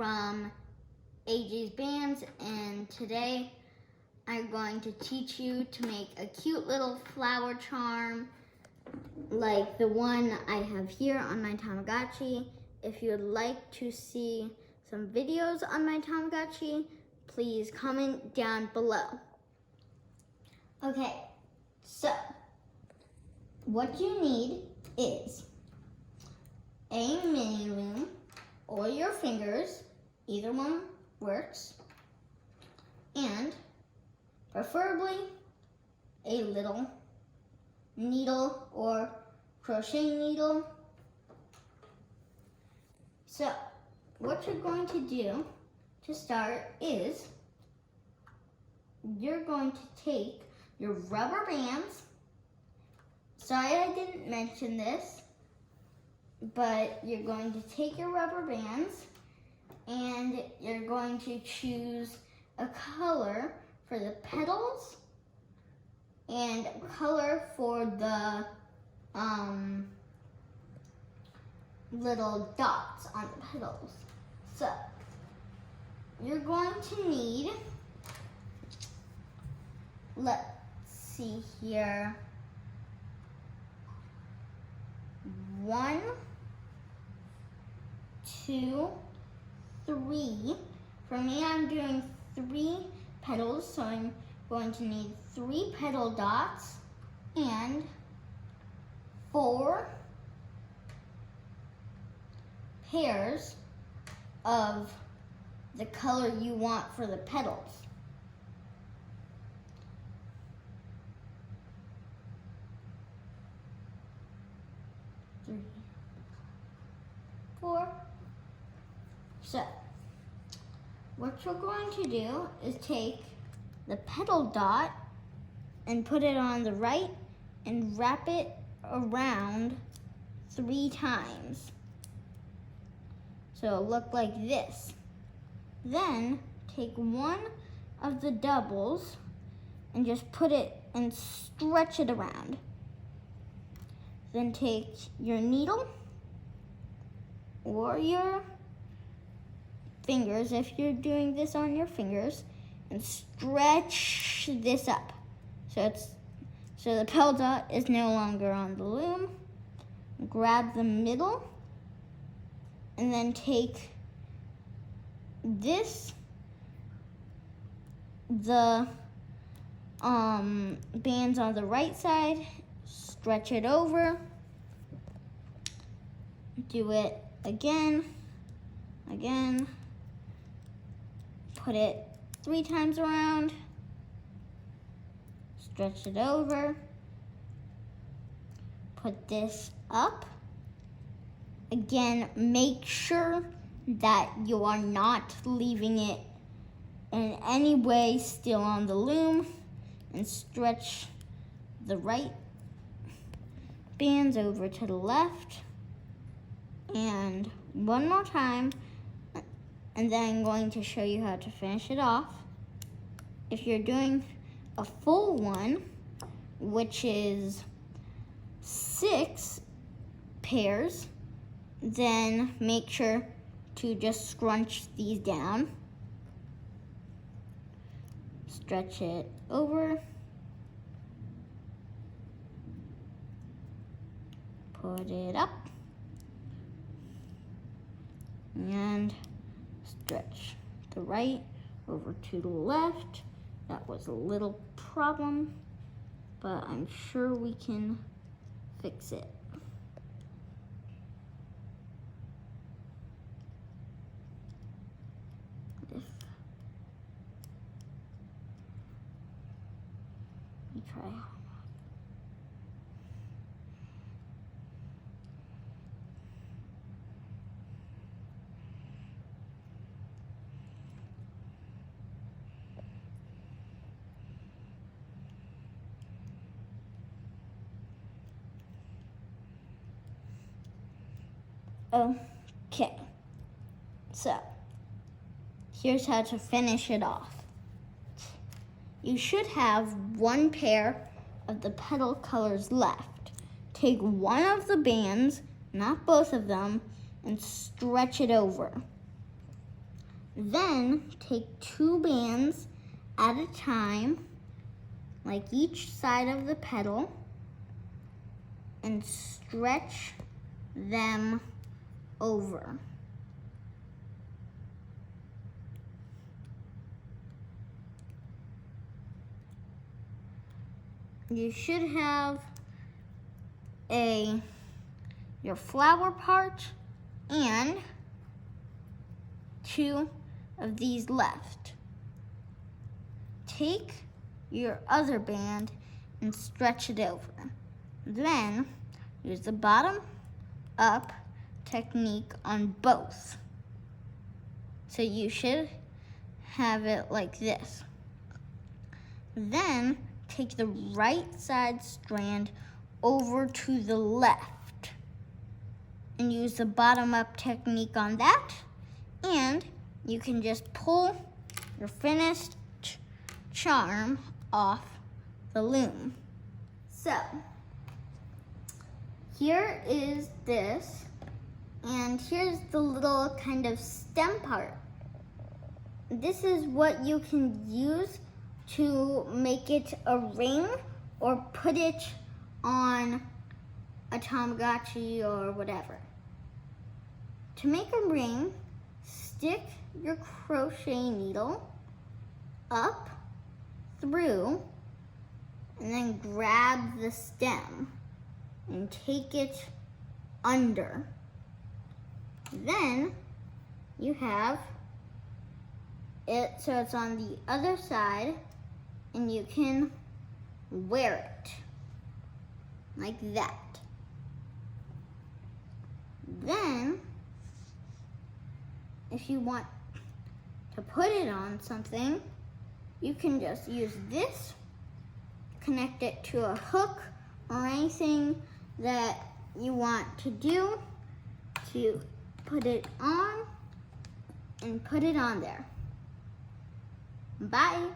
from AJ's Bands, and today I'm going to teach you to make a cute little flower charm like the one I have here on my Tamagotchi. If you would like to see some videos on my Tamagotchi, please comment down below. Okay, so what you need is a mini loom or your fingers, either one works, and preferably a little needle or crochet needle. So what you're going to do to start is you're going to take your rubber bands. Sorry I didn't mention this, but you're going to take your rubber bands and you're going to choose a color for the petals and a color for the little dots on the petals. So you're going to need, let's see here, 1, 2, 3. For me, I'm doing 3 petals, so I'm going to need 3 petal dots and 4 pairs of the color you want for the petals. 3, 4. So what you're going to do is take the petal dot and put it on the right and wrap it around 3 times. So it'll look like this. Then take one of the doubles and just put it and stretch it around. Then take your needle or your fingers, if you're doing this on your fingers, and stretch this up. So the petal dot is no longer on the loom. Grab the middle and then take this, the bands on the right side, stretch it over, do it again, put it 3 times around, stretch it over, put this up. Again, make sure that you are not leaving it in any way still on the loom, and stretch the right bands over to the left. And one more time, and then I'm going to show you how to finish it off. If you're doing a full one, which is 6 pairs, then make sure to just scrunch these down. Stretch it over. Put it up. And stretch the right over to the left. That was a little problem, but I'm sure we can fix it. Let me try. Okay, so here's how to finish it off. You should have 1 pair of the petal colors left. Take one of the bands, not both of them, and stretch it over. Then take 2 bands at a time, like each side of the petal, and stretch them over. You should have your flower part and 2 of these left. Take your other band and stretch it over. Then use the bottom up technique on both. So you should have it like this. Then take the right side strand over to the left and use the bottom up technique on that, and you can just pull your finished charm off the loom. So here is this, and here's the little kind of stem part. This is what you can use to make it a ring or put it on a tomagatchi or whatever. To make a ring, stick your crochet needle up through and then grab the stem and take it under. Then you have it so it's on the other side, and you can wear it like that. Then, if you want to put it on something, you can just use this, connect it to a hook or anything that you want to do to put it on, and put it on there. Bye.